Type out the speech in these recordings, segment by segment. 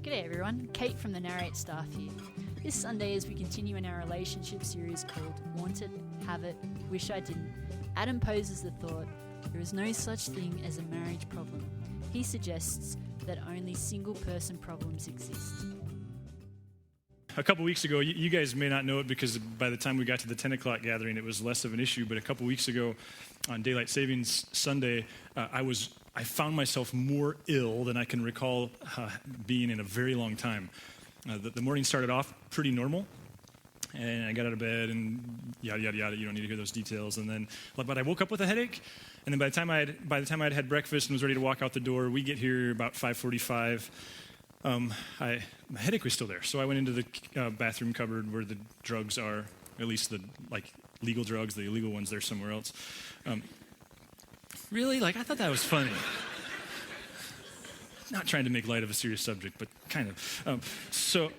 G'day everyone, Kate from the Narrate staff here. This Sunday, as we continue in our relationship series called Want It, Have It, Wish I Didn't, Adam poses the thought, there is no such thing as a marriage problem. He suggests that only single-person problems exist. A couple weeks ago, you guys may not know it because by the time we got to the 10 o'clock gathering, it was less of an issue, but a couple weeks ago on Daylight Savings Sunday, I found myself more ill than I can recall being in a very long time. The morning started off pretty normal, and I got out of bed and yada, yada, yada. You don't need to hear those details. But I woke up with a headache, and then by the time I'd had breakfast and was ready to walk out the door, we get here about 5:45. My headache was still there, so I went into the bathroom cupboard where the drugs are, at least the legal drugs. The illegal ones, they're somewhere else. Really? I thought that was funny. Not trying to make light of a serious subject, but kind of. So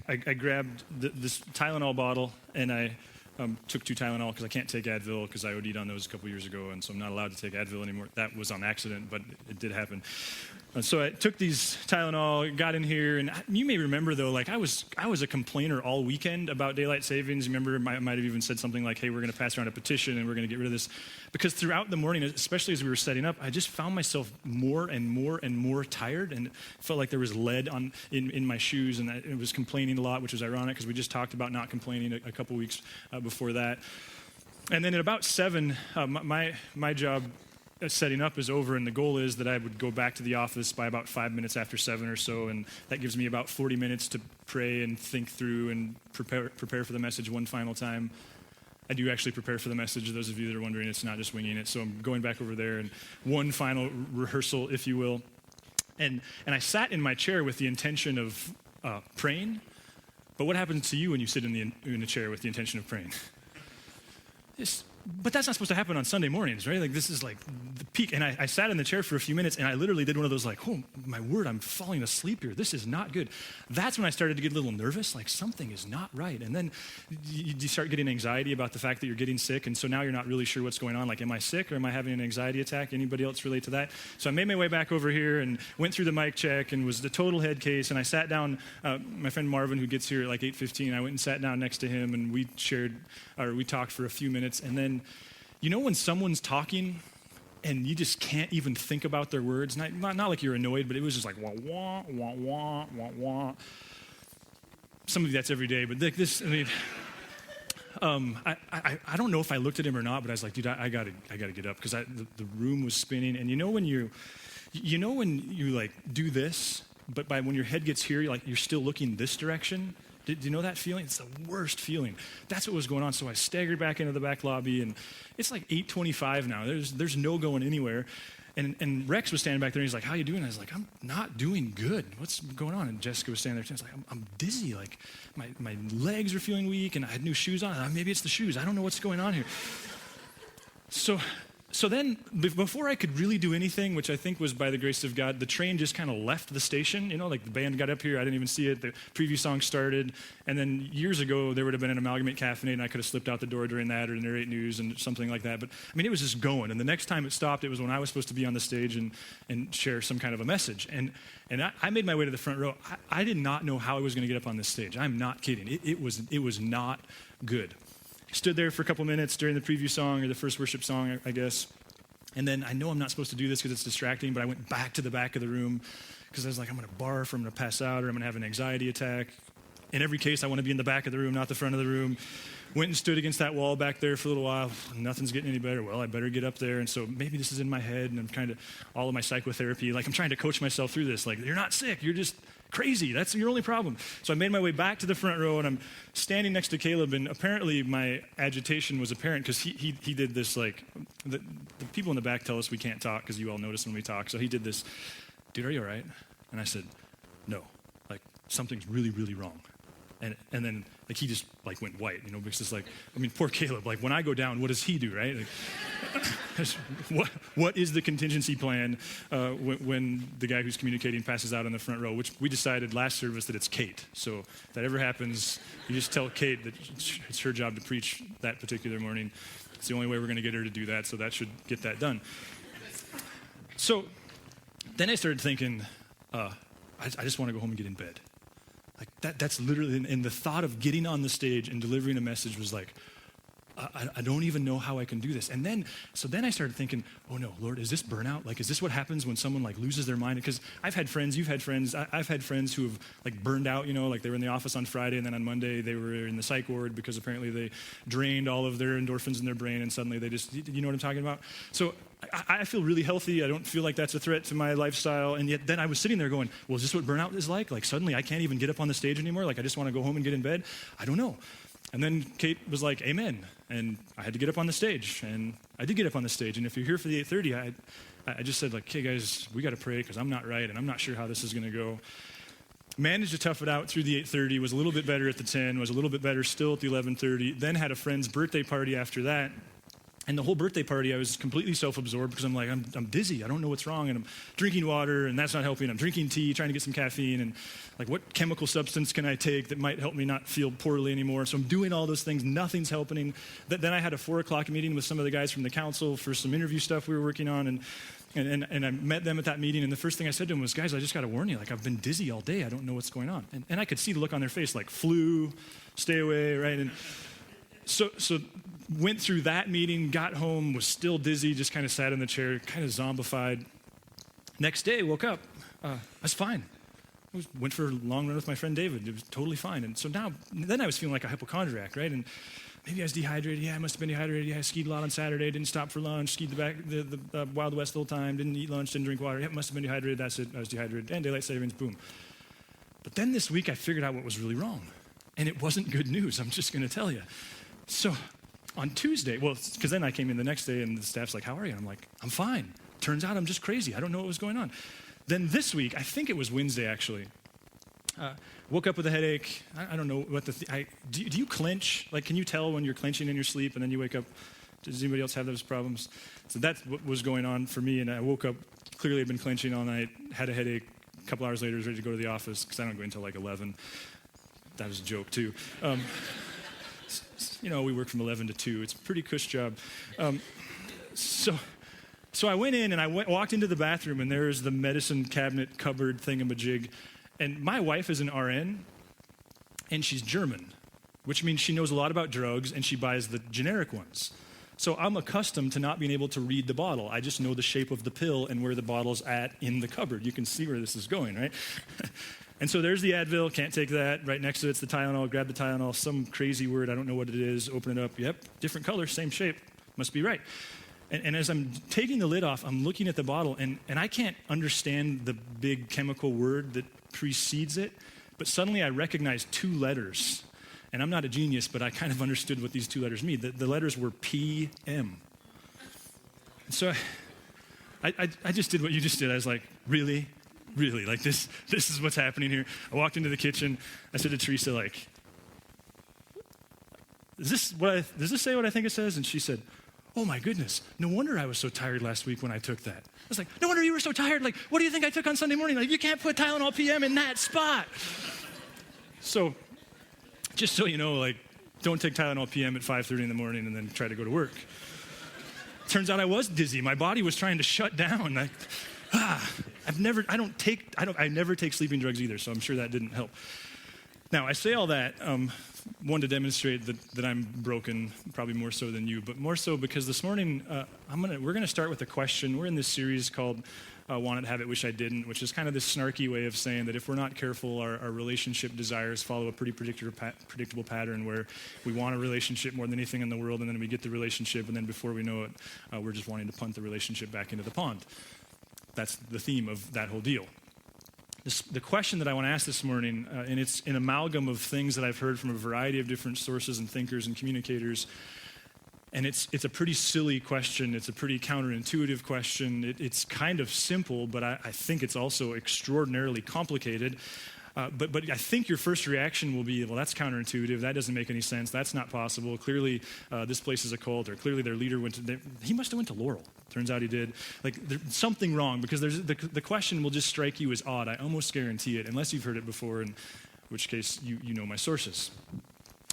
I grabbed this Tylenol bottle, and I took 2 Tylenol because I can't take Advil because I OD'd on those a couple years ago, and so I'm not allowed to take Advil anymore. That was on accident, but it did happen. So I took these Tylenol, got in here, and you may remember, though, I was a complainer all weekend about daylight savings. Remember, I might have even said something like, hey, we're going to pass around a petition, and we're going to get rid of this. Because throughout the morning, especially as we were setting up, I just found myself more and more and more tired, and felt like there was lead in my shoes, and I was complaining a lot, which was ironic because we just talked about not complaining a couple weeks before that. And then at about 7, my job setting up is over, and the goal is that I would go back to the office by about 5 minutes after 7 or so, and that gives me about 40 minutes to pray and think through and prepare for the message one final time. I do actually prepare for the message. Those of you that are wondering, it's not just winging it. So I'm going back over there and one final rehearsal, if you will. And I sat in my chair with the intention of praying. But what happens to you when you sit in the chair with the intention of praying? But that's not supposed to happen on Sunday mornings, right? This is the peak. And I sat in the chair for a few minutes, and I literally did one of those oh, my word, I'm falling asleep here. This is not good. That's when I started to get a little nervous, something is not right. And then you start getting anxiety about the fact that you're getting sick, and so now you're not really sure what's going on. Am I sick or am I having an anxiety attack? Anybody else relate to that? So I made my way back over here and went through the mic check and was the total head case, and I sat down, my friend Marvin, who gets here at 8:15, I went and sat down next to him, and we talked for a few minutes, and then when someone's talking and you just can't even think about their words, not like you're annoyed, but it was just wah, wah, wah, wah, wah, wah. Some of you, that's every day, but I don't know if I looked at him or not, but I was like, dude, I gotta get up because the room was spinning. And when you do this, but when your head gets here, you're still looking this direction. Do you know that feeling? It's the worst feeling. That's what was going on. So I staggered back into the back lobby, and it's 8:25 now. There's no going anywhere. And Rex was standing back there, and he's like, how you doing? I was like, I'm not doing good. What's going on? And Jessica was standing there, and she's like, I'm dizzy. My legs are feeling weak, and I had new shoes on. Maybe it's the shoes. I don't know what's going on here. So then, before I could really do anything, which I think was by the grace of God, the train just kind of left the station. The band got up here, I didn't even see it. The preview song started, and then years ago, there would have been an Amalgamate Caffeinated, and I could have slipped out the door during that, or Narrate News, and something like that. But, it was just going, and the next time it stopped, it was when I was supposed to be on the stage and share some kind of a message. And I made my way to the front row. I did not know how I was going to get up on this stage. I'm not kidding. It was not good. Stood there for a couple minutes during the preview song or the first worship song, I guess. And then I know I'm not supposed to do this because it's distracting, but I went back to the back of the room because I was like, I'm going to barf, or I'm going to pass out, or I'm going to have an anxiety attack. In every case, I want to be in the back of the room, not the front of the room. Went and stood against that wall back there for a little while. Nothing's getting any better. Well, I better get up there. And so maybe this is in my head, and I'm all of my psychotherapy, I'm trying to coach myself through this. You're not sick. You're just crazy. That's your only problem. So I made my way back to the front row, and I'm standing next to Caleb, and apparently my agitation was apparent because he did this, the people in the back tell us we can't talk because you all notice when we talk. So he did this, dude, are you all right? And I said, no, something's really, really wrong. And then he just went white, because it's poor Caleb, when I go down, what does he do, right? What is the contingency plan when the guy who's communicating passes out on the front row, which we decided last service that it's Kate. So if that ever happens, you just tell Kate that it's her job to preach that particular morning. It's the only way we're going to get her to do that, so that should get that done. So then I started thinking, I just want to go home and get in bed. Like that's literally, and the thought of getting on the stage and delivering a message was like, I don't even know how I can do this. And then I started thinking, oh no, Lord, is this burnout? Like, is this what happens when someone like loses their mind? Because I've had friends, you've had friends, I've had friends who have like burned out, like they were in the office on Friday and then on Monday they were in the psych ward because apparently they drained all of their endorphins in their brain and suddenly they just, you know what I'm talking about? So I feel really healthy. I don't feel like that's a threat to my lifestyle. And yet then I was sitting there going, well, is this what burnout is like? Like suddenly I can't even get up on the stage anymore. Like I just want to go home and get in bed. I don't know. And then Kate was like, amen. And I had to get up on the stage. And I did get up on the stage. And if you're here for the 8:30, I just said like, okay, guys, we got to pray because I'm not right. And I'm not sure how this is going to go. Managed to tough it out through the 8:30, was a little bit better at the 10, was a little bit better still at the 11:30. Then had a friend's birthday party after that. And the whole birthday party, I was completely self-absorbed because I'm like, I'm dizzy. I don't know what's wrong. And I'm drinking water, and that's not helping. I'm drinking tea, trying to get some caffeine. And like, what chemical substance can I take that might help me not feel poorly anymore? So I'm doing all those things. Nothing's helping. Then I had a 4 o'clock meeting with some of the guys from the council for some interview stuff we were working on. And I met them at that meeting. And the first thing I said to them was, guys, I just got to warn you. Like, I've been dizzy all day. I don't know what's going on. And I could see the look on their face, like, flu, stay away, right? And so went through that meeting, got home, was still dizzy, just kind of sat in the chair, kind of zombified. Next day, woke up. I was fine. Went for a long run with my friend David. It was totally fine. And so then I was feeling like a hypochondriac, right? And maybe I was dehydrated. Yeah, I must have been dehydrated. Yeah, I skied a lot on Saturday. Didn't stop for lunch. Skied the Wild West the whole time. Didn't eat lunch. Didn't drink water. Yeah, must have been dehydrated. That's it. I was dehydrated. And daylight savings, boom. But then this week, I figured out what was really wrong. And it wasn't good news. I'm just going to tell you. So on Tuesday, because then I came in the next day and the staff's like, how are you? And I'm like, I'm fine. Turns out I'm just crazy. I don't know what was going on. Then this week, I think it was Wednesday actually, woke up with a headache. I don't know what do you clench? Like, can you tell when you're clenching in your sleep and then you wake up? Does anybody else have those problems? So that's what was going on for me. And I woke up, clearly I'd been clenching all night, had a headache. A couple hours later, I was ready to go to the office because I don't go until like 11. That was a joke too. We work from 11 to 2. It's a pretty cush job. So I went in and I walked into the bathroom and there's the medicine cabinet cupboard thingamajig. And my wife is an RN and she's German, which means she knows a lot about drugs and she buys the generic ones. So I'm accustomed to not being able to read the bottle. I just know the shape of the pill and where the bottle's at in the cupboard. You can see where this is going, right? And so there's the Advil, can't take that. Right next to it's the Tylenol, grab the Tylenol, some crazy word, I don't know what it is, open it up, yep, different color, same shape, must be right. And as I'm taking the lid off, I'm looking at the bottle, and I can't understand the big chemical word that precedes it, but suddenly I recognize 2 letters. And I'm not a genius, but I kind of understood what these 2 letters mean. The letters were PM. So I just did what you just did. I was like, really? Really, like this is what's happening here. I walked into the kitchen. I said to Teresa, like, does this say what I think it says? And she said, oh my goodness, no wonder I was so tired last week when I took that. I was like, no wonder you were so tired. Like, what do you think I took on Sunday morning? Like, you can't put Tylenol PM in that spot. So, just so you know, like, don't take Tylenol PM at 5:30 in the morning and then try to go to work. Turns out I was dizzy. My body was trying to shut down. Like, I never take sleeping drugs either, so I'm sure that didn't help. Now, I say all that, one, to demonstrate that I'm broken, probably more so than you, but more so because this morning, we're gonna start with a question. We're in this series called Want It, Have It, Wish I Didn't, which is kind of this snarky way of saying that if we're not careful, our relationship desires follow a pretty predictable pattern where we want a relationship more than anything in the world, and then we get the relationship, and then before we know it, we're just wanting to punt the relationship back into the pond. That's the theme of that whole deal. The question that I want to ask this morning, and it's an amalgam of things that I've heard from a variety of different sources and thinkers and communicators, and it's a pretty silly question. It's a pretty counterintuitive question. It's kind of simple, but I think it's also extraordinarily complicated. But I think your first reaction will be, well, that's counterintuitive. That doesn't make any sense. That's not possible. Clearly, this place is a cult, or clearly their leader he must have went to Laurel. Turns out he did. Like, there's something wrong, because the question will just strike you as odd. I almost guarantee it, unless you've heard it before, in which case you know my sources.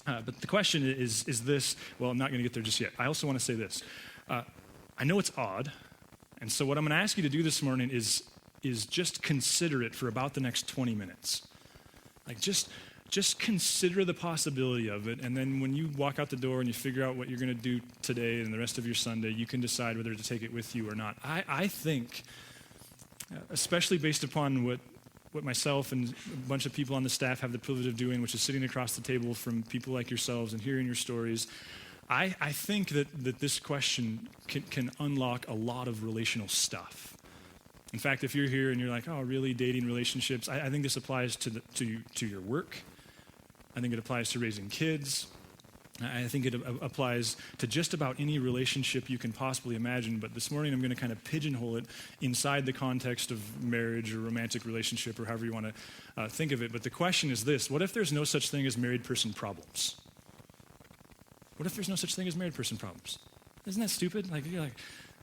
But the question is this. Well, I'm not going to get there just yet. I also want to say this. I know it's odd, and so what I'm going to ask you to do this morning is is just consider it for about the next 20 minutes. Like just consider the possibility of it, and then when you walk out the door and you figure out what you're going to do today and the rest of your Sunday, you can decide whether to take it with you or not. I think, especially based upon what myself and a bunch of people on the staff have the privilege of doing, which is sitting across the table from people like yourselves and hearing your stories, I think that this question can unlock a lot of relational stuff. In fact, if you're here and you're like, oh, really, dating, relationships, I think this applies to your work. I think it applies to raising kids. I think it applies to just about any relationship you can possibly imagine, but this morning I'm going to kind of pigeonhole it inside the context of marriage or romantic relationship or however you want to think of it. But the question is this: what if there's no such thing as married person problems? What if there's no such thing as married person problems? Isn't that stupid? Like, you're like,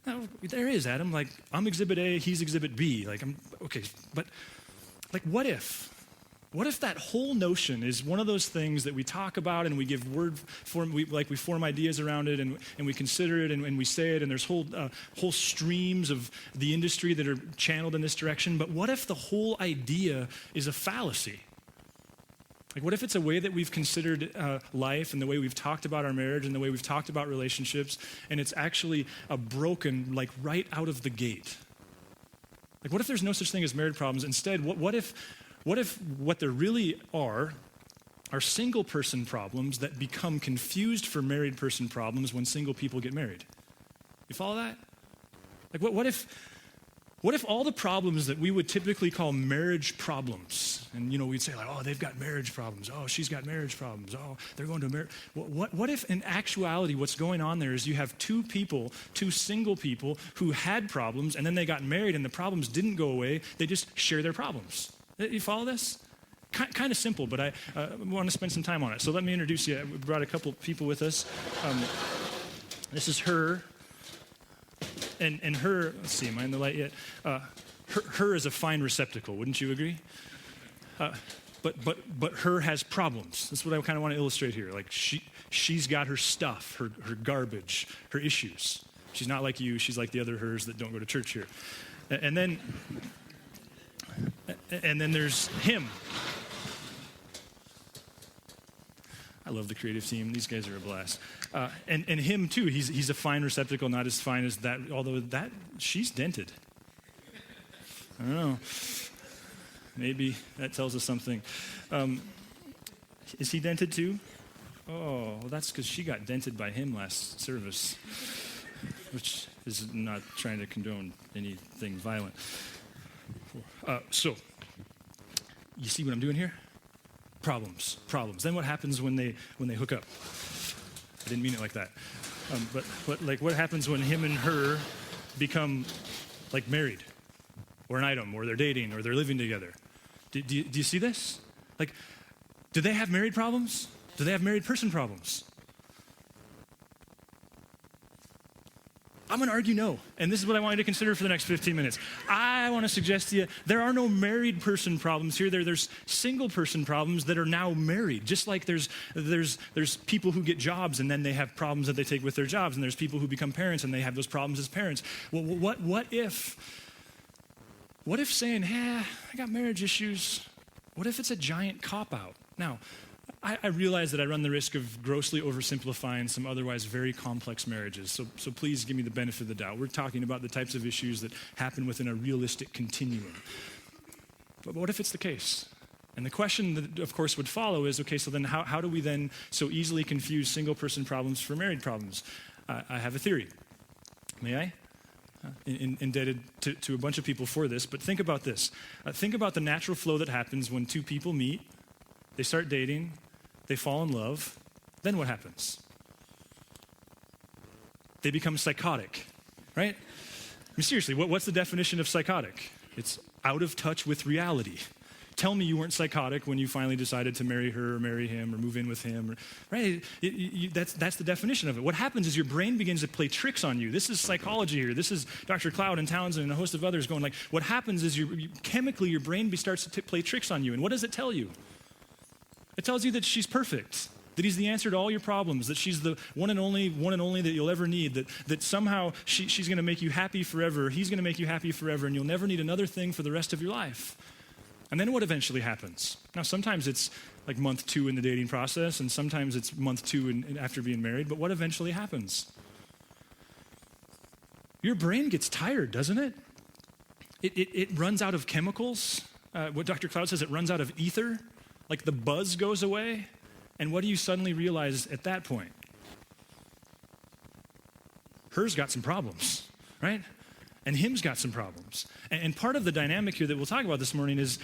no, there is, Adam. Like, I'm exhibit A, he's exhibit B. Like, okay, but like, what if? What if that whole notion is one of those things that we talk about and we give word form, we form ideas around it and we consider it and we say it, and there's whole streams of the industry that are channeled in this direction. But what if the whole idea is a fallacy? Like, what if it's a way that we've considered life and the way we've talked about our marriage and the way we've talked about relationships, and it's actually a broken, like, right out of the gate? Like, what if there's no such thing as marriage problems? Instead, what if what there really are single person problems that become confused for married person problems when single people get married? You follow that? Like, what if all the problems that we would typically call marriage problems, and we'd say like, oh, they've got marriage problems, oh, she's got marriage problems, oh, they're going to marriage. What if in actuality what's going on there is you have two single people who had problems, and then they got married and the problems didn't go away, they just share their problems. You follow this? Kind of simple, but I want to spend some time on it. So let me introduce you. We brought a couple people with us. This is her. And her, let's see, am I in the light yet? Her is a fine receptacle, wouldn't you agree? But her has problems. That's what I kind of want to illustrate here. Like, she's got her stuff, her garbage, her issues. She's not like you. She's like the other hers that don't go to church here. And then there's him. I love the creative team. These guys are a blast. And him too. He's a fine receptacle, not as fine as that. Although she's dented. I don't know. Maybe that tells us something. Is he dented too? Oh, well, that's because she got dented by him last service, which is not trying to condone anything violent. So, you see what I'm doing here? Problems. Then what happens when they hook up? I didn't mean it like that. But like, what happens when him and her become like married, or an item, or they're dating, or they're living together? Do you see this? Like, do they have married problems? Do they have married person problems? I'm going to argue no. And this is what I want you to consider for the next 15 minutes. I want to suggest to you there are no married person problems here. There's single person problems that are now married. Just like there's people who get jobs and then they have problems that they take with their jobs. And there's people who become parents and they have those problems as parents. Well, what if saying, I got marriage issues, what if it's a giant cop-out? Now, I realize that I run the risk of grossly oversimplifying some otherwise very complex marriages, so please give me the benefit of the doubt. We're talking about the types of issues that happen within a realistic continuum. But what if it's the case? And the question that, of course, would follow is, okay, so then how do we then so easily confuse single-person problems for married problems? I have a theory. May I? Indebted to a bunch of people for this, but think about this. Think about the natural flow that happens when two people meet, they start dating, they fall in love, then what happens? They become psychotic, right? I mean, seriously, what's the definition of psychotic? It's out of touch with reality. Tell me you weren't psychotic when you finally decided to marry her or marry him or move in with him, right? That's the definition of it. What happens is your brain begins to play tricks on you. This is psychology here. This is Dr. Cloud and Townsend and a host of others going like, what happens is chemically your brain starts to play tricks on you. And what does it tell you? It tells you that she's perfect. that he's the answer to all your problems, that she's the one and only that you'll ever need, that somehow she's going to make you happy forever, he's going to make you happy forever, and you'll never need another thing for the rest of your life. And then what eventually happens? Now, sometimes it's like month 2 in the dating process, and sometimes it's month 2 after being married, but what eventually happens? Your brain gets tired, doesn't it? It runs out of chemicals. What Dr. Cloud says, it runs out of ether. Like the buzz goes away. And what do you suddenly realize at that point? Her's got some problems, right? And him's got some problems. And part of the dynamic here that we'll talk about this morning is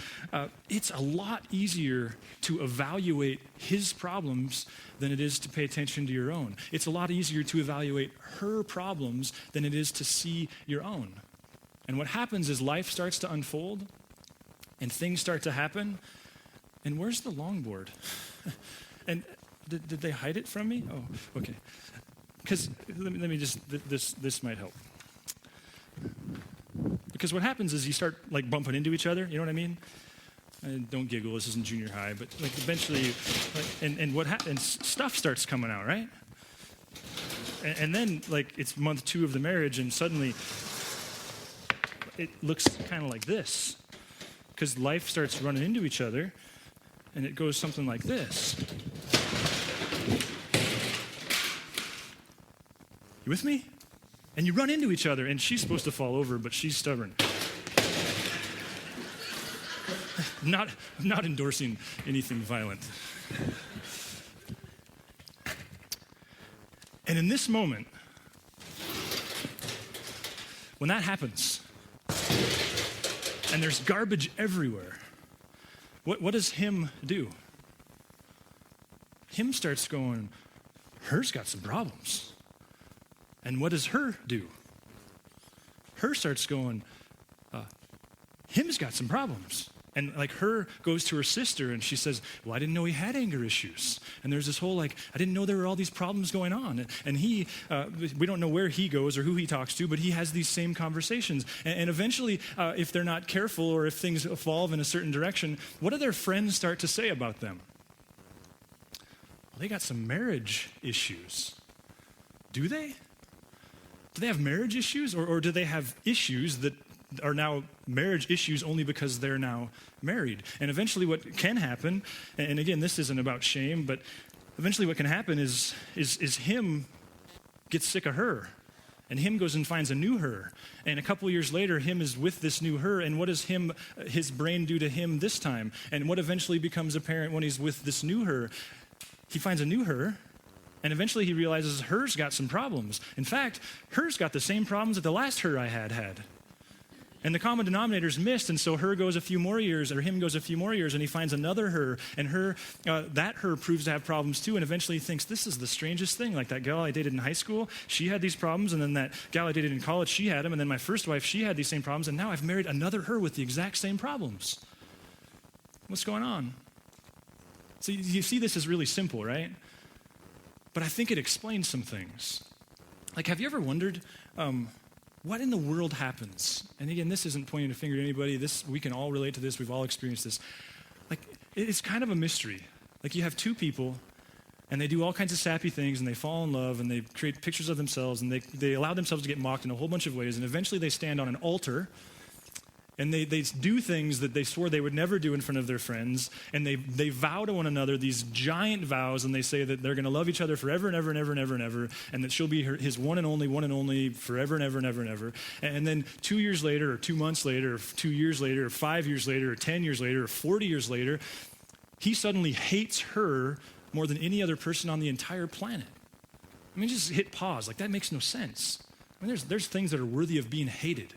it's a lot easier to evaluate his problems than it is to pay attention to your own. It's a lot easier to evaluate her problems than it is to see your own. And what happens is life starts to unfold and things start to happen. And where's the longboard? And did they hide it from me? Oh, okay. Because let me just, this might help. Because what happens is you start like bumping into each other, you know what I mean? And don't giggle, this isn't junior high, but like eventually, and stuff starts coming out, right? And then like it's month 2 of the marriage and suddenly it looks kind of like this. Because life starts running into each other and it goes something like this. You with me? And you run into each other, and she's supposed to fall over, but she's stubborn. Not endorsing anything violent. And in this moment, when that happens, and there's garbage everywhere, what does him do? Him starts going, her's got some problems. And what does her do? Her starts going, him's got some problems. And like her goes to her sister and she says, well, I didn't know he had anger issues. And there's this whole like, I didn't know there were all these problems going on. And he, we don't know where he goes or who he talks to, but he has these same conversations. And eventually, if they're not careful or if things evolve in a certain direction, what do their friends start to say about them? Well, they got some marriage issues. Do they? Do they have marriage issues or do they have issues that are now marriage issues only because they're now married? And eventually what can happen, and again, this isn't about shame, but eventually what can happen is him gets sick of her. And him goes and finds a new her. And a couple years later, him is with this new her. And what does his brain do to him this time? And what eventually becomes apparent when he's with this new her? He finds a new her. And eventually he realizes her's got some problems. In fact, her's got the same problems that the last her I had. And the common denominator's missed, and so her goes a few more years, or him goes a few more years, and he finds another her, and that her proves to have problems too, and eventually he thinks, this is the strangest thing. Like that gal I dated in high school, she had these problems, and then that gal I dated in college, she had them, and then my first wife, she had these same problems, and now I've married another her with the exact same problems. What's going on? So you see this is really simple, right? But I think it explains some things. Like, have you ever wondered what in the world happens? And again, this isn't pointing a finger at anybody. We can all relate to this. We've all experienced this. Like, it's kind of a mystery. Like, you have two people, and they do all kinds of sappy things, and they fall in love, and they create pictures of themselves, and they allow themselves to get mocked in a whole bunch of ways, and eventually they stand on an altar, and they do things that they swore they would never do in front of their friends, and they vow to one another these giant vows, and they say that they're going to love each other forever and ever and ever and ever and ever, and that she'll be his one and only forever and ever and ever and ever. And then 2 years later, or 2 months later, or 2 years later, or 5 years later, or 10 years later, or 40 years later, he suddenly hates her more than any other person on the entire planet. I mean, just hit pause. Like, that makes no sense. I mean, there's things that are worthy of being hated.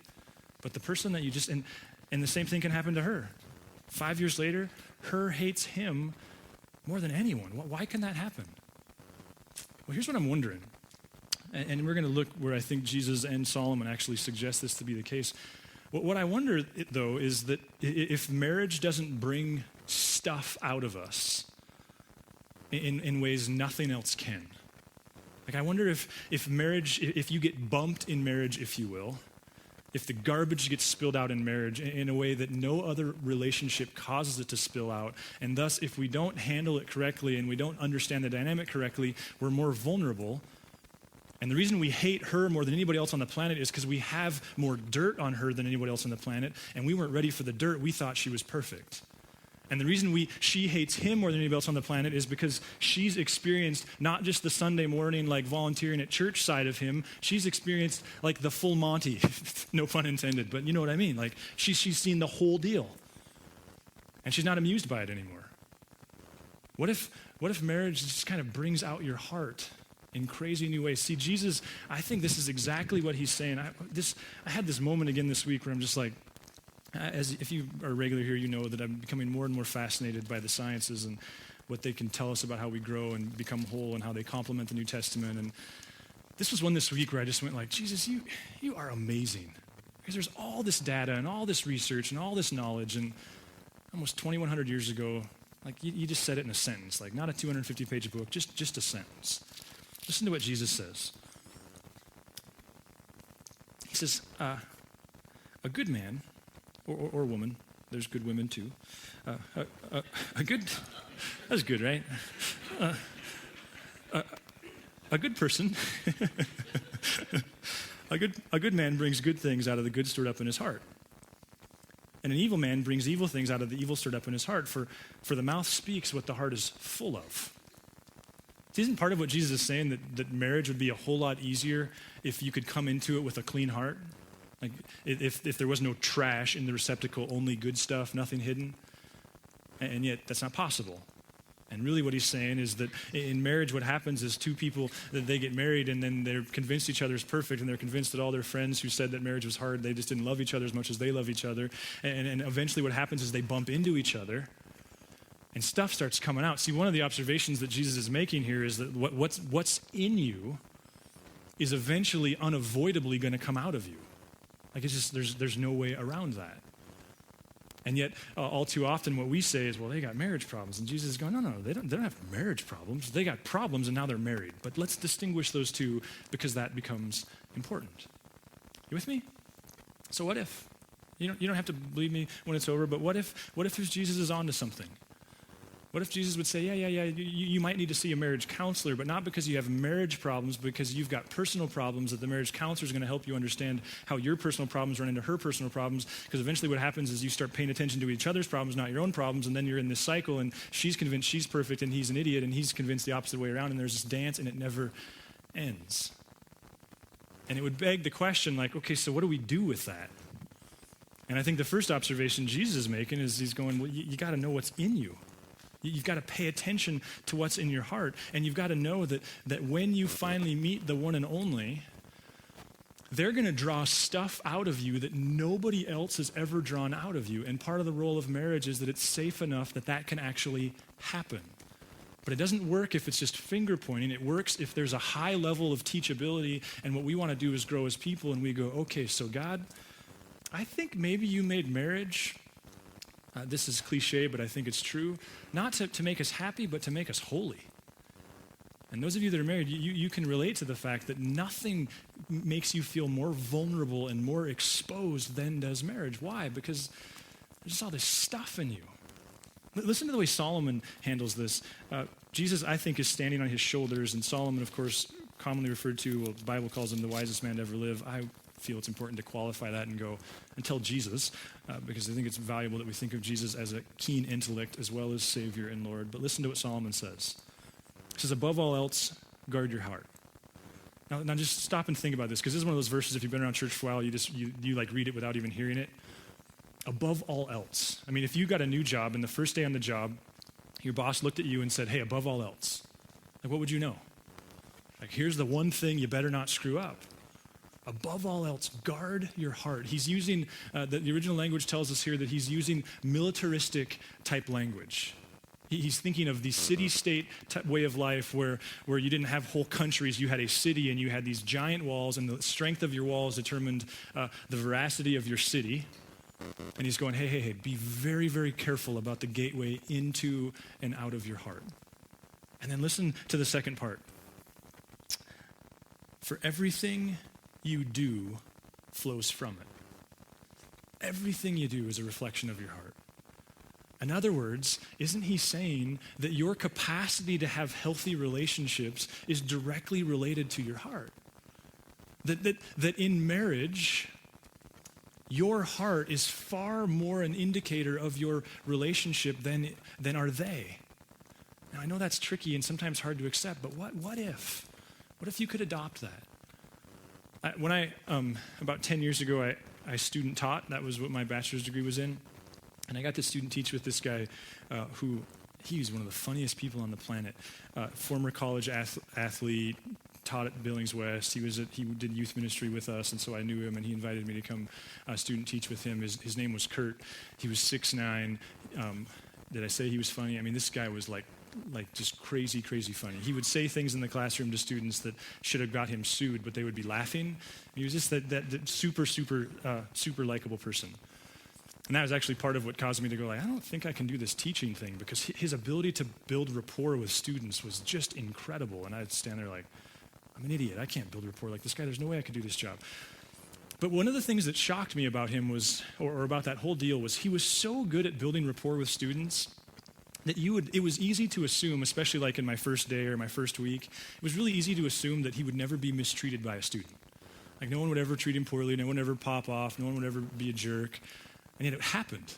But the person that you just, and the same thing can happen to her. 5 years later, her hates him more than anyone. Why can that happen? Well, here's what I'm wondering. And we're going to look where I think Jesus and Solomon actually suggest this to be the case. What I wonder, though, is that if marriage doesn't bring stuff out of us in ways nothing else can. Like, I wonder if marriage, if you get bumped in marriage, if you will, if the garbage gets spilled out in marriage in a way that no other relationship causes it to spill out, and thus if we don't handle it correctly and we don't understand the dynamic correctly, we're more vulnerable. And the reason we hate her more than anybody else on the planet is because we have more dirt on her than anybody else on the planet, and we weren't ready for the dirt. We thought she was perfect. And the reason she hates him more than anybody else on the planet is because she's experienced not just the Sunday morning, like volunteering at church side of him, she's experienced like the full Monty, no pun intended, but you know what I mean? Like she's seen the whole deal. And she's not amused by it anymore. What if marriage just kind of brings out your heart in crazy new ways? See, Jesus, I think this is exactly what he's saying. I had this moment again this week where I'm just like, if you are regular here, you know that I'm becoming more and more fascinated by the sciences and what they can tell us about how we grow and become whole and how they complement the New Testament. And this was one this week where I just went like, Jesus, you are amazing. Because there's all this data and all this research and all this knowledge, and almost 2,100 years ago, like you just said it in a sentence, like not a 250-page book, just a sentence. Listen to what Jesus says. He says, a good man, or woman, there's good women too. That's good, right? A good person, a good man brings good things out of the good stored up in his heart. And an evil man brings evil things out of the evil stored up in his heart. For the mouth speaks what the heart is full of. Isn't part of what Jesus is saying that marriage would be a whole lot easier if you could come into it with a clean heart? Like if there was no trash in the receptacle, only good stuff, nothing hidden. And yet that's not possible. And really what he's saying is that in marriage what happens is two people, that they get married and then they're convinced each other is perfect, and they're convinced that all their friends who said that marriage was hard, they just didn't love each other as much as they love each other. And eventually what happens is they bump into each other and stuff starts coming out. See, one of the observations that Jesus is making here is that what's in you is eventually unavoidably going to come out of you. Like it's just, there's no way around that. And yet, all too often what we say is, well, they got marriage problems. And Jesus is going, no, they don't have marriage problems. They got problems and now they're married. But let's distinguish those two because that becomes important. You with me? So what if? You don't have to believe me when it's over, but what if Jesus is onto something? What if Jesus would say, yeah, you might need to see a marriage counselor, but not because you have marriage problems, because you've got personal problems that the marriage counselor is going to help you understand how your personal problems run into her personal problems, because eventually what happens is you start paying attention to each other's problems, not your own problems, and then you're in this cycle, and she's convinced she's perfect, and he's an idiot, and he's convinced the opposite way around, and there's this dance, and it never ends. And it would beg the question, like, okay, so what do we do with that? And I think the first observation Jesus is making is he's going, well, you got to know what's in you. You've got to pay attention to what's in your heart. And you've got to know that when you finally meet the one and only, they're going to draw stuff out of you that nobody else has ever drawn out of you. And part of the role of marriage is that it's safe enough that can actually happen. But it doesn't work if it's just finger pointing. It works if there's a high level of teachability. And what we want to do is grow as people. And we go, okay, so God, I think maybe you made marriage, this is cliche, but I think it's true, not to make us happy, but to make us holy. And those of you that are married, you can relate to the fact that nothing makes you feel more vulnerable and more exposed than does marriage. Why? Because there's just all this stuff in you. Listen to the way Solomon handles this. Jesus, I think, is standing on his shoulders, and Solomon, of course, commonly referred to, well, the Bible calls him the wisest man to ever live. I feel it's important to qualify that and go and tell Jesus, because I think it's valuable that we think of Jesus as a keen intellect as well as Savior and Lord. But listen to what Solomon says. He says, above all else, guard your heart. Now just stop and think about this, because this is one of those verses, if you've been around church for a while, you like read it without even hearing it. Above all else. I mean, if you got a new job and the first day on the job, your boss looked at you and said, hey, above all else, like what would you know? Like, here's the one thing you better not screw up. Above all else, guard your heart. He's using, the original language tells us here that he's using militaristic type language. He's thinking of the city-state way of life where you didn't have whole countries, you had a city and you had these giant walls, and the strength of your walls determined the veracity of your city. And he's going, hey, be very, very careful about the gateway into and out of your heart. And then listen to the second part. For everything you do flows from it. everything you do is a reflection of your heart. In other words, isn't he saying that your capacity to have healthy relationships is directly related to your heart? That in marriage, your heart is far more an indicator of your relationship than are they. Now, I know that's tricky and sometimes hard to accept, but what if? What if you could adopt that? When I, about 10 years ago, I student taught. That was what my bachelor's degree was in. And I got to student teach with this guy who, he was one of the funniest people on the planet. Former college athlete, taught at Billings West. He did youth ministry with us, and so I knew him, and he invited me to come student teach with him. His name was Kurt. He was 6'9". Did I say he was funny? I mean, this guy was like just crazy, crazy funny. He would say things in the classroom to students that should have got him sued, but they would be laughing. He was just that super likable person. And that was actually part of what caused me to go, I don't think I can do this teaching thing, because his ability to build rapport with students was just incredible. And I'd stand there like, I'm an idiot. I can't build rapport like this guy. There's no way I could do this job. But one of the things that shocked me about him was, or about that whole deal, was he was so good at building rapport with students that it was easy to assume, especially like in my first day or my first week, it was really easy to assume that he would never be mistreated by a student. Like no one would ever treat him poorly, no one would ever pop off, no one would ever be a jerk. And yet it happened.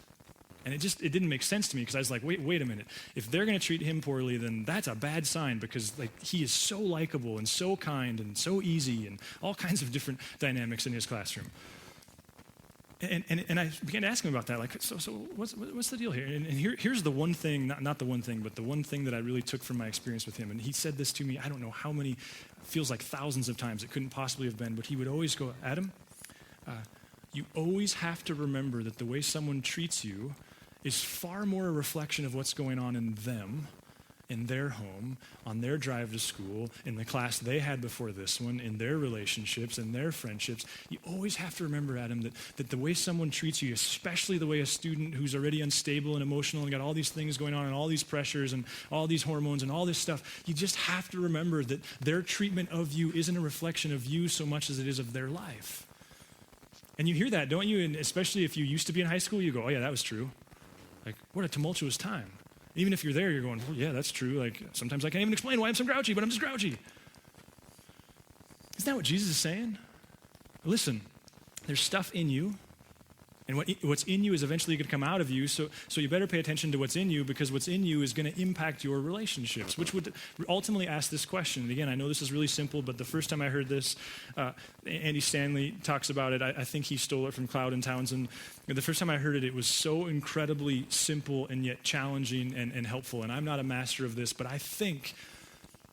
And it didn't make sense to me, because I was like, wait a minute. If they're going to treat him poorly, then that's a bad sign, because he is so likable and so kind and so easy and all kinds of different dynamics in his classroom. And I began to ask him about that, like, so what's the deal here? And here's the one thing, not the one thing, but the one thing that I really took from my experience with him. And he said this to me, I don't know how many, feels like thousands of times, it couldn't possibly have been, but he would always go, Adam, you always have to remember that the way someone treats you is far more a reflection of what's going on in them, in their home, on their drive to school, in the class they had before this one, in their relationships, in their friendships. You always have to remember, Adam, that the way someone treats you, especially the way a student who's already unstable and emotional and got all these things going on and all these pressures and all these hormones and all this stuff, you just have to remember that their treatment of you isn't a reflection of you so much as it is of their life. And you hear that, don't you? And especially if you used to be in high school, you go, oh yeah, that was true. Like, what a tumultuous time. Even if you're there, you're going, well, yeah, that's true. Like, sometimes I can't even explain why I'm so grouchy, but I'm just grouchy. Isn't that what Jesus is saying? Listen, there's stuff in you, and what's in you is eventually going to come out of you, so you better pay attention to what's in you, because what's in you is going to impact your relationships, which would ultimately ask this question. And again, I know this is really simple, but the first time I heard this, Andy Stanley talks about it. I think he stole it from Cloud and Townsend. The first time I heard it, it was so incredibly simple and yet challenging and helpful. And I'm not a master of this, but I think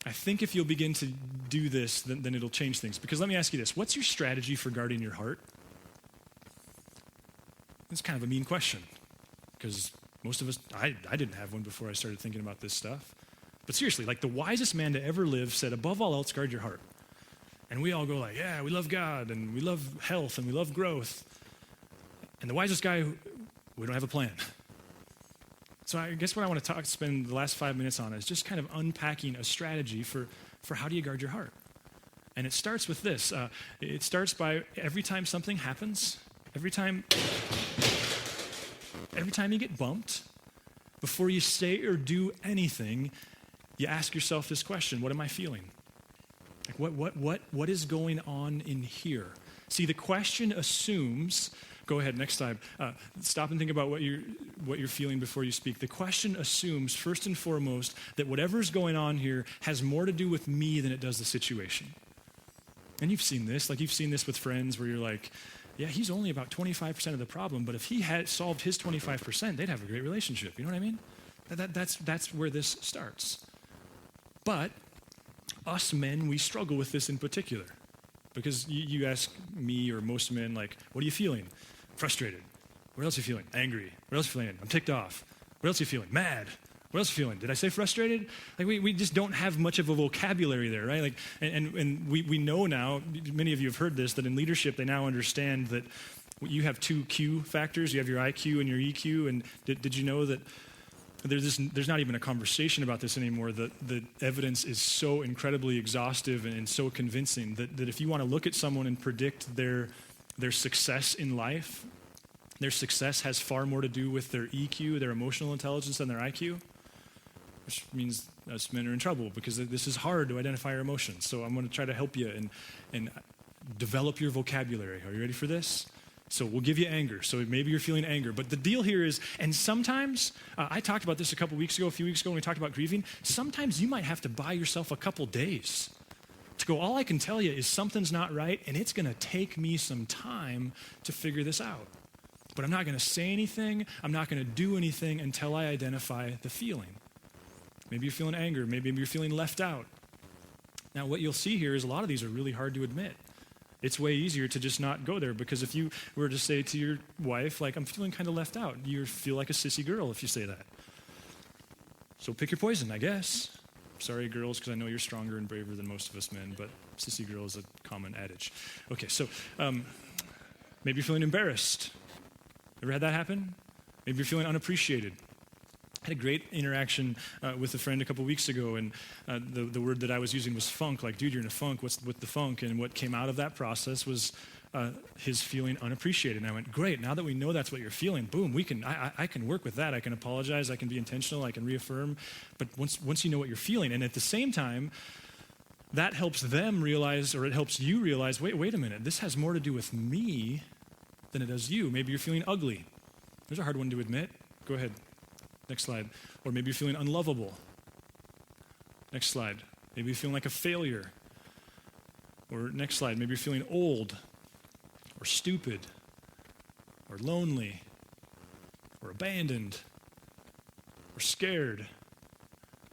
if you'll begin to do this, then it'll change things. Because let me ask you this. What's your strategy for guarding your heart? It's kind of a mean question, because most of us, I didn't have one before I started thinking about this stuff. But seriously, like the wisest man to ever live said, above all else, guard your heart. And we all go like, yeah, we love God, and we love health, and we love growth. And the wisest guy, we don't have a plan. So I guess what I want to spend the last 5 minutes on is just kind of unpacking a strategy for how do you guard your heart. And it starts with this. It starts by every time something happens, every time you get bumped, before you say or do anything, you ask yourself this question: what am I feeling? Like what is going on in here? See, the question assumes. Go ahead, next time. Stop and think about what you're feeling before you speak. The question assumes, first and foremost, that whatever's going on here has more to do with me than it does the situation. And you've seen this. Like, you've seen this with friends where you're like, yeah, he's only about 25% of the problem, but if he had solved his 25%, they'd have a great relationship. You know what I mean? That's where this starts. But us men, we struggle with this in particular. Because you ask me or most men, like, what are you feeling? Frustrated. What else are you feeling? Angry. What else are you feeling? I'm ticked off. What else are you feeling? Mad. What else are you feeling? Did I say frustrated? Like, we just don't have much of a vocabulary there, right? Like, and we know now, many of you have heard this, that in leadership they now understand that you have two Q factors. You have your IQ and your EQ. And did you know that there's not even a conversation about this anymore? The evidence is so incredibly exhaustive and so convincing that if you want to look at someone and predict their success in life, Their success has far more to do with their EQ, their emotional intelligence, than their IQ, which means us men are in trouble because this is hard to identify our emotions. So I'm going to try to help you and develop your vocabulary. Are you ready for this? So we'll give you anger. So maybe you're feeling anger. But the deal here is, and sometimes, I talked about this a few weeks ago when we talked about grieving, sometimes you might have to buy yourself a couple days to go, all I can tell you is something's not right, and it's going to take me some time to figure this out. But I'm not going to say anything. I'm not going to do anything until I identify the feeling. Maybe you're feeling anger. Maybe you're feeling left out. Now, what you'll see here is a lot of these are really hard to admit. It's way easier to just not go there, because if you were to say to your wife, like, I'm feeling kind of left out, you feel like a sissy girl if you say that. So pick your poison, I guess. Sorry, girls, because I know you're stronger and braver than most of us men, but sissy girl is a common adage. Okay, so maybe you're feeling embarrassed. Ever had that happen? Maybe you're feeling unappreciated. I had a great interaction with a friend a couple weeks ago, and the word that I was using was funk. Like, dude, you're in a funk. What's with the funk? And what came out of that process was his feeling unappreciated. And I went, great. Now that we know that's what you're feeling, boom, I can work with that. I can apologize. I can be intentional. I can reaffirm. But once you know what you're feeling, and at the same time, that helps them realize, or it helps you realize, wait a minute. This has more to do with me than it does you. Maybe you're feeling ugly. There's a hard one to admit. Go ahead. Next slide. Or maybe you're feeling unlovable. Next slide. Maybe you're feeling like a failure. Or next slide. Maybe you're feeling old or stupid or lonely or abandoned or scared.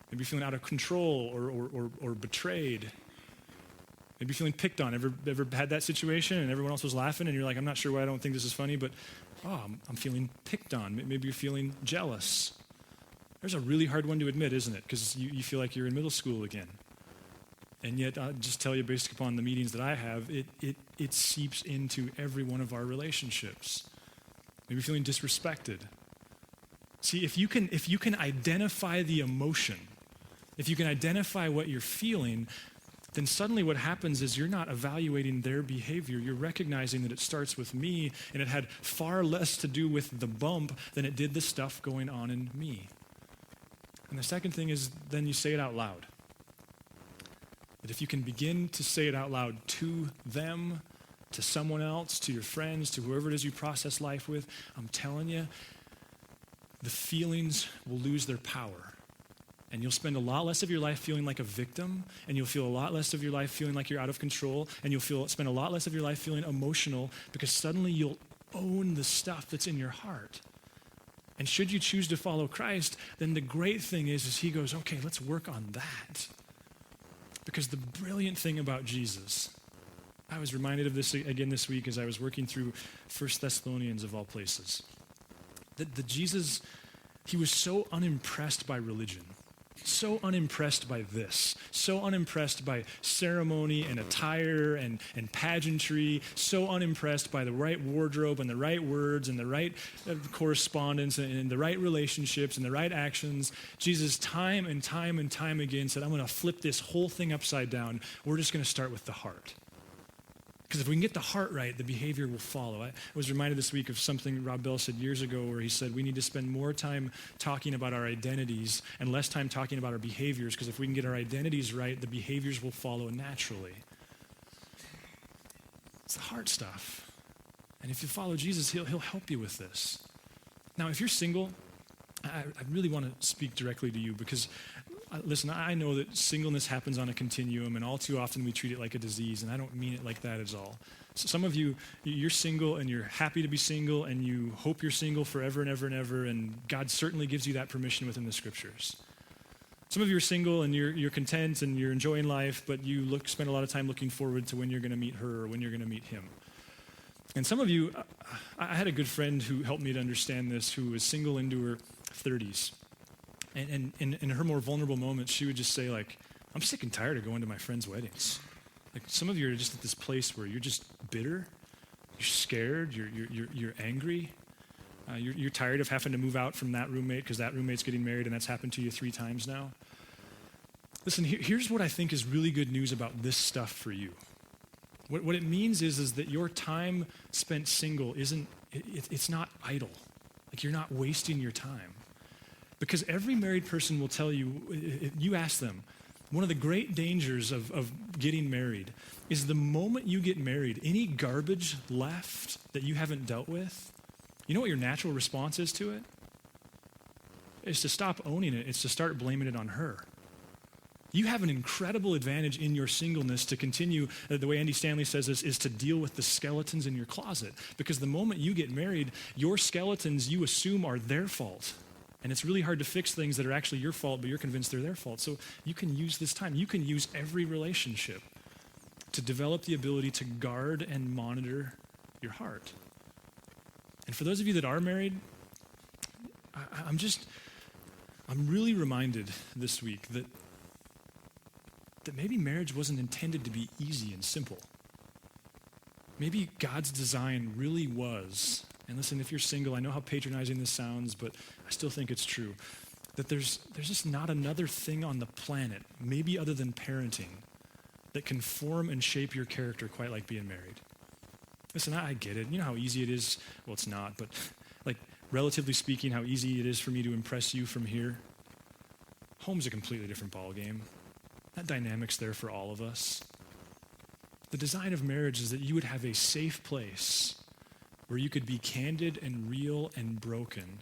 Maybe you're feeling out of control or betrayed. Maybe you're feeling picked on. Ever had that situation and everyone else was laughing and you're like, I'm not sure why I don't think this is funny, but I'm feeling picked on. Maybe you're feeling jealous. There's a really hard one to admit, isn't it? Because you feel like you're in middle school again. And yet, I'll just tell you, based upon the meetings that I have, it seeps into every one of our relationships. Maybe you're feeling disrespected. See, if you can identify the emotion, if you can identify what you're feeling, then suddenly what happens is you're not evaluating their behavior. You're recognizing that it starts with me, and it had far less to do with the bump than it did the stuff going on in me. And the second thing is, then you say it out loud. That if you can begin to say it out loud to them, to someone else, to your friends, to whoever it is you process life with, I'm telling you, the feelings will lose their power. And you'll spend a lot less of your life feeling like a victim, and you'll feel a lot less of your life feeling like you're out of control, and you'll spend a lot less of your life feeling emotional, because suddenly you'll own the stuff that's in your heart. And should you choose to follow Christ, then the great thing is he goes, okay, let's work on that. Because the brilliant thing about Jesus, I was reminded of this again this week as I was working through 1 Thessalonians of all places. That Jesus, he was so unimpressed by religion. So unimpressed by this, so unimpressed by ceremony and attire and pageantry, so unimpressed by the right wardrobe and the right words and the right correspondence and the right relationships and the right actions. Jesus time and time and time again said, I'm going to flip this whole thing upside down. We're just going to start with the heart. Because if we can get the heart right, the behavior will follow. I was reminded this week of something Rob Bell said years ago, where he said we need to spend more time talking about our identities and less time talking about our behaviors, because if we can get our identities right, the behaviors will follow naturally. It's the heart stuff. And if you follow Jesus, he'll help you with this. Now, if you're single, I really want to speak directly to you, because listen, I know that singleness happens on a continuum, and all too often we treat it like a disease, and I don't mean it like that at all. So some of you, you're single, and you're happy to be single, and you hope you're single forever and ever and ever, and God certainly gives you that permission within the Scriptures. Some of you are single, and you're content, and you're enjoying life, but you spend a lot of time looking forward to when you're going to meet her or when you're going to meet him. And some of you, I had a good friend who helped me to understand this, who was single into her 30s. And in her more vulnerable moments, she would just say, like, I'm sick and tired of going to my friends' weddings. Like, some of you are just at this place where you're just bitter, you're scared, you're angry, you're tired of having to move out from that roommate because that roommate's getting married, and that's happened to you 3 times now. Listen, here's what I think is really good news about this stuff for you. What it means is that your time spent single isn't it's not idle. Like, you're not wasting your time. Because every married person will tell you, if you ask them, one of the great dangers of getting married is the moment you get married, any garbage left that you haven't dealt with, you know what your natural response is to it? It's to stop owning it. It's to start blaming it on her. You have an incredible advantage in your singleness to continue, the way Andy Stanley says this, is to deal with the skeletons in your closet. Because the moment you get married, your skeletons you assume are their fault. And it's really hard to fix things that are actually your fault, but you're convinced they're their fault. So you can use this time. You can use every relationship to develop the ability to guard and monitor your heart. And for those of you that are married, I'm really reminded this week that maybe marriage wasn't intended to be easy and simple. Maybe God's design really was, and listen, if you're single, I know how patronizing this sounds, but I still think it's true, that there's just not another thing on the planet, maybe other than parenting, that can form and shape your character quite like being married. Listen, I get it. You know how easy it is? Well, it's not, but like, relatively speaking, how easy it is for me to impress you from here. Home's a completely different ballgame. That dynamic's there for all of us. The design of marriage is that you would have a safe place where you could be candid and real and broken,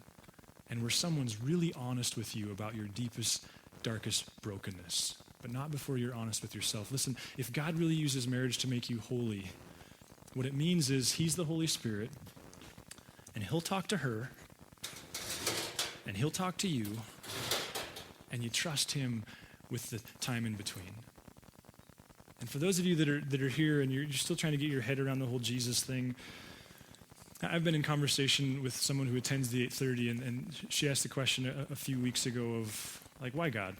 and where someone's really honest with you about your deepest, darkest brokenness, but not before you're honest with yourself. Listen, if God really uses marriage to make you holy, what it means is he's the Holy Spirit, and he'll talk to her, and he'll talk to you, and you trust him with the time in between. And for those of you that are here and you're still trying to get your head around the whole Jesus thing, I've been in conversation with someone who attends the 8:30, and she asked the question a few weeks ago of, like, why God?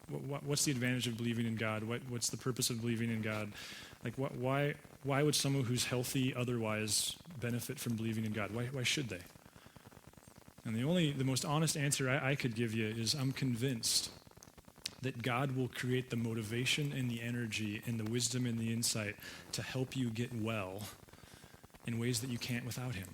What's the advantage of believing in God? What's the purpose of believing in God? Like, why would someone who's healthy otherwise benefit from believing in God? Why should they? And the most honest answer I could give you is, I'm convinced that God will create the motivation and the energy and the wisdom and the insight to help you get well in ways that you can't without him.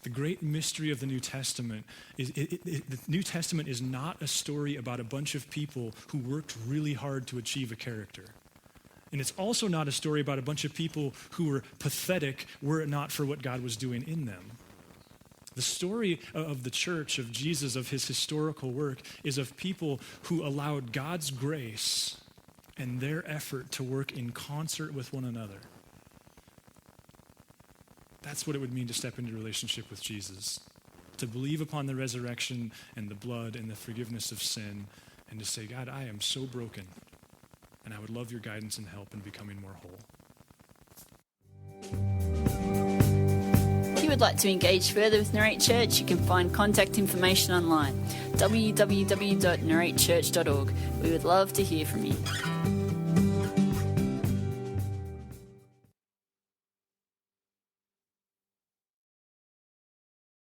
The great mystery of the New Testament is the New Testament is not a story about a bunch of people who worked really hard to achieve a character. And it's also not a story about a bunch of people who were pathetic were it not for what God was doing in them. The story of the church, of Jesus, of his historical work, is of people who allowed God's grace and their effort to work in concert with one another. That's what it would mean to step into a relationship with Jesus, to believe upon the resurrection and the blood and the forgiveness of sin, and to say, God, I am so broken, and I would love your guidance and help in becoming more whole. If you would like to engage further with Narrate Church, you can find contact information online, www.narratechurch.org. We would love to hear from you.